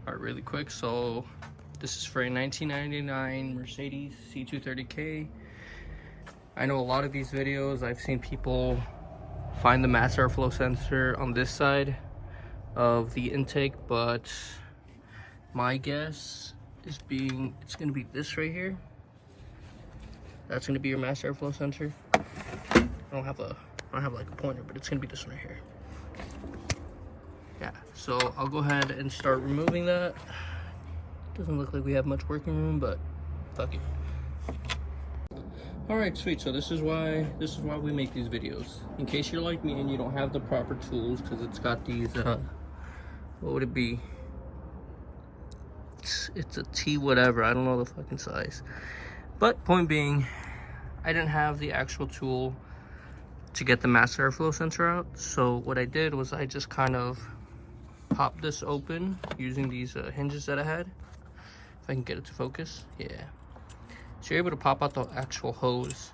All right, really quick. So this is for a 1999 Mercedes C230K. I know a lot of these videos, I've seen people find the mass airflow sensor on this side of the intake, but my guess is it's gonna be this right here. That's gonna be your mass airflow sensor. I don't have like a pointer, but it's gonna be this one right here. Yeah, so I'll go ahead and start removing that. Doesn't look like we have much working room, but fuck it. All right, sweet. So this is why we make these videos. In case you're like me and you don't have the proper tools, because it's got these what would it be? It's a T whatever. I don't know the fucking size. But point being, I didn't have the actual tool to get the mass airflow sensor out. So what I did was I just kind of popped this open using these hinges that I had. If I can get it to focus, yeah. So you're able to pop out the actual hose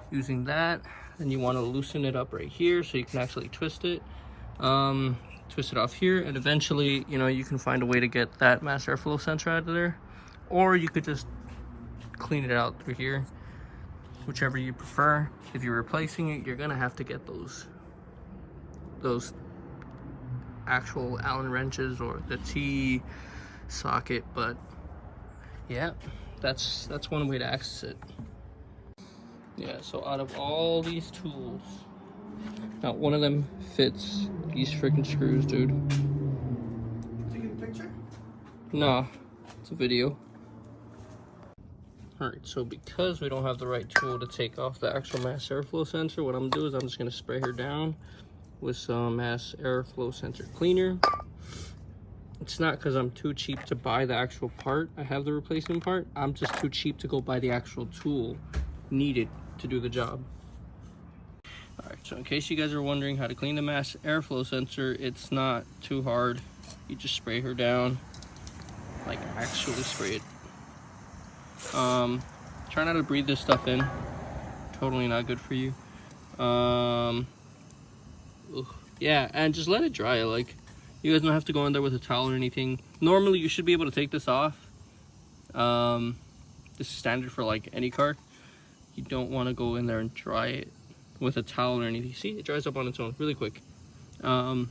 using that. Then you want to loosen it up right here so you can actually twist it. Twist it off here, and eventually, you know, you can find a way to get that mass airflow sensor out of there, or you could just clean it out through here, whichever you prefer. If you're replacing it, you're gonna have to get those actual Allen wrenches or the T socket, but yeah, that's one way to access it. Yeah, so out of all these tools, not one of them fits these freaking screws, dude. Taking a picture? No, it's a video. Alright, so because we don't have the right tool to take off the actual mass airflow sensor, what I'm gonna do is I'm just gonna spray her down with some mass airflow sensor cleaner. It's not because I'm too cheap to buy the actual part. I have the replacement part. I'm just too cheap to go buy the actual tool needed to do the job. Alright, so in case you guys are wondering how to clean the mass airflow sensor, it's not too hard. You just spray her down, like actually spray it. Try not to breathe this stuff in. Totally not good for you. Yeah, and just let it dry. Like, you guys don't have to go in there with a towel or anything. Normally you should be able to take this off. This is standard for like any car. You don't want to go in there and dry it with a towel or anything. See, it dries up on its own really quick. Yeah,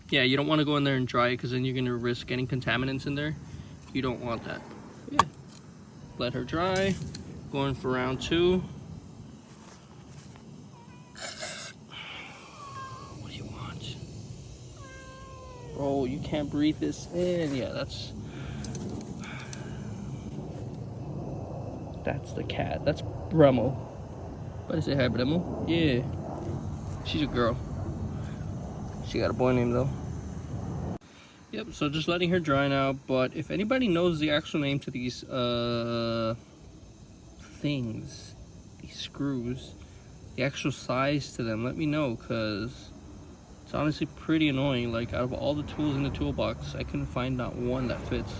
you don't want to go in there and dry it, because then you're going to risk getting contaminants in there. You don't want that. Yeah, let her dry. Going for round 2. What do you want? Oh, you can't breathe this in. Yeah, that's the cat. That's Bremo. What is it, hi Bremo? Yeah, she's a girl. She got a boy name though. Yep, so just letting her dry now. But if anybody knows the actual name to these things, these screws, the actual size to them, let me know, because it's honestly pretty annoying. Like, out of all the tools in the toolbox, I couldn't find not one that fits,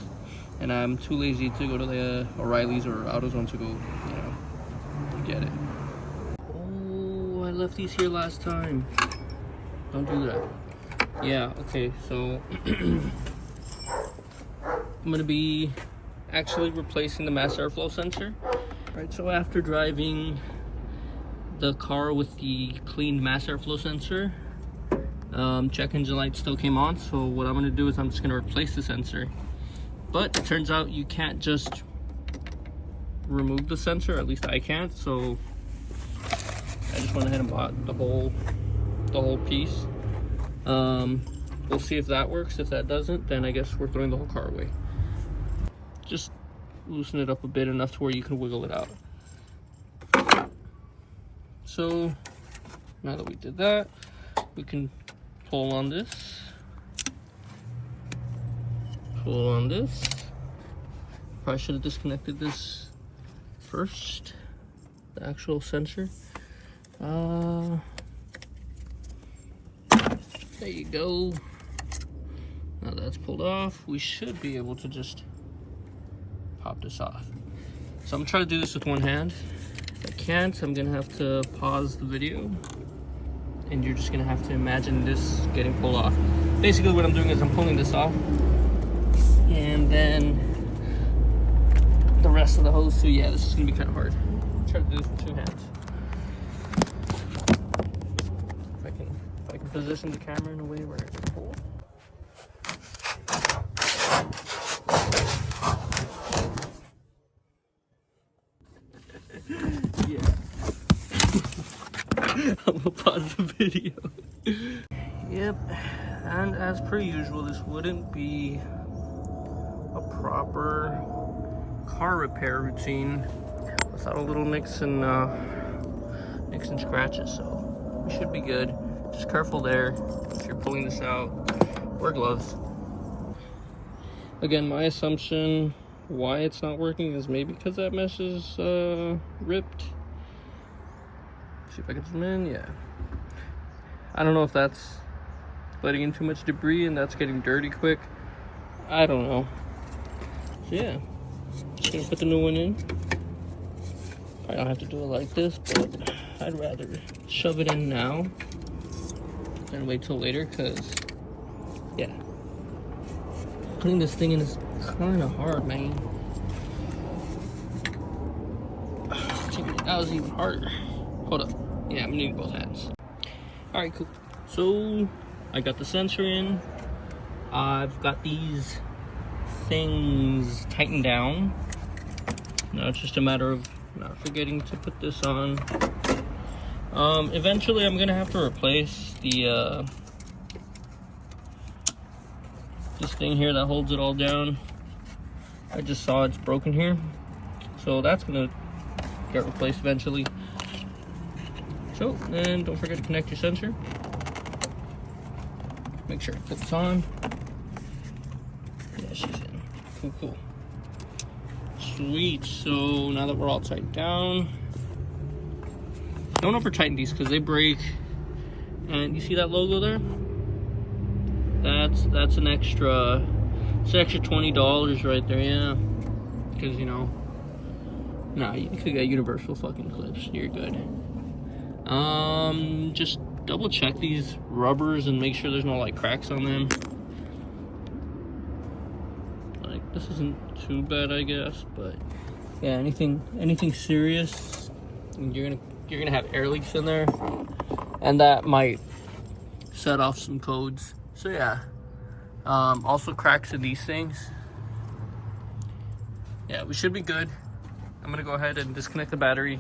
and I'm too lazy to go to the O'Reilly's or AutoZone to go, you know, get it. Oh, I left these here last time. Don't do that. Yeah, okay, so I'm gonna be actually replacing the mass airflow sensor. Right, so after driving the car with the cleaned mass airflow sensor, check engine light still came on. So what I'm gonna do is I'm just gonna replace the sensor. But it turns out you can't just remove the sensor, at least I can't. So I just went ahead and bought the whole piece. We'll see if that works. If that doesn't, then I guess we're throwing the whole car away. Just loosen it up a bit, enough to where you can wiggle it out. So now that we did that, we can pull on this, Probably should have disconnected this first, the actual sensor. There you go. Now that's pulled off, we should be able to just pop this off. So I'm gonna try to do this with one hand. If I can't, I'm gonna have to pause the video, and you're just gonna have to imagine this getting pulled off. basically what I'm doing is I'm pulling this off, and then the rest of the hose. So yeah, this is gonna be kind of hard. Try to do this with 2 hands. If I can position the camera in a way where I can pull. Yeah. I'm gonna pause the video. Yep, and as per usual, this wouldn't be a proper car repair routine without a little nicks and scratches, so we should be good. Just careful there if you're pulling this out. Wear gloves. Again, my assumption why it's not working is maybe because that mesh is ripped. See if I can zoom in. Yeah, I don't know if that's letting in too much debris and that's getting dirty quick. I don't know. So yeah, just gonna put the new one in. I don't have to do it like this, but I'd rather shove it in now than wait till later, because yeah, putting this thing in is kind of hard, man. Taking it out is even harder. Hold up. Yeah, I'm gonna need both hands. Alright, cool. So I got the sensor in. I've got these things tightened down. Now it's just a matter of not forgetting to put this on. Eventually I'm gonna have to replace the this thing here that holds it all down. I just saw it's broken here, so that's gonna get replaced eventually. So, and don't forget to connect your sensor. Make sure it clips on. Yeah, she's in. Cool, cool. Sweet. So now that we're all tightened down, don't over tighten these because they break. And you see that logo there? That's an extra. It's an extra $20 right there. Yeah, because you know. Nah, you could get universal fucking clips. You're good. Just double check these rubbers and make sure there's no like cracks on them. Like this isn't too bad, I guess, but yeah, anything serious, you're gonna have air leaks in there, and that might set off some codes. So yeah, also cracks in these things. Yeah, we should be good. I'm gonna go ahead and disconnect the battery.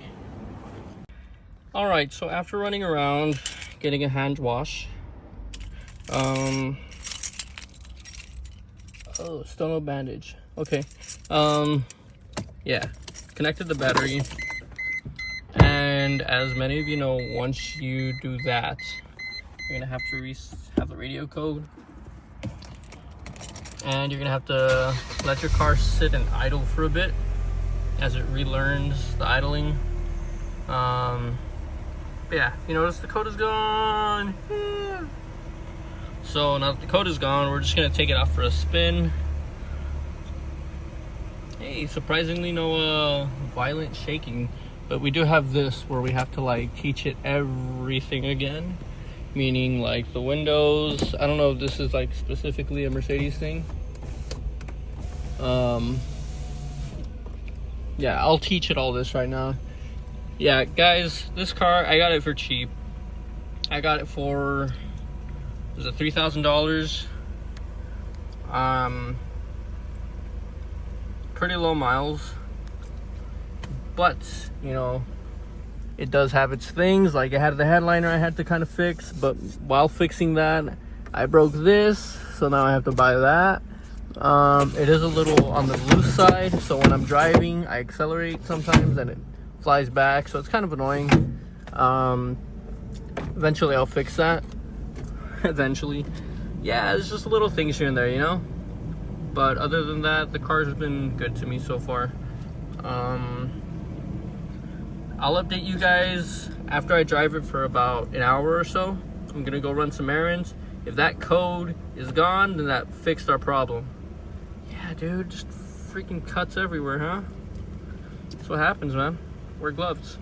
All right, so after running around, getting a hand wash, oh, still no bandage. Okay, yeah, connected the battery, and as many of you know, once you do that, you're gonna have to have the radio code, and you're gonna have to let your car sit and idle for a bit as it relearns the idling. Yeah, you notice the code is gone. Yeah. So now that the code is gone, we're just gonna take it out for a spin. Hey, surprisingly no violent shaking, but we do have this where we have to like teach it everything again, meaning like the windows. I don't know if this is like specifically a Mercedes thing. Yeah, I'll teach it all this right now. Yeah, guys, this car, I got it for cheap. I got it for, was it $3,000? Pretty low miles. But, you know, it does have its things. Like, it had the headliner I had to kind of fix. But while fixing that, I broke this. So now I have to buy that. It is a little on the loose side. So when I'm driving, I accelerate sometimes and it flies back, so it's kind of annoying. Eventually I'll fix that. Eventually. Yeah, it's just little things here and there, you know? But other than that, the car's been good to me so far. I'll update you guys after I drive it for about an hour or so. I'm gonna go run some errands. If that code is gone, then that fixed our problem. Yeah, dude, just freaking cuts everywhere, huh? That's what happens, man. Wear gloves.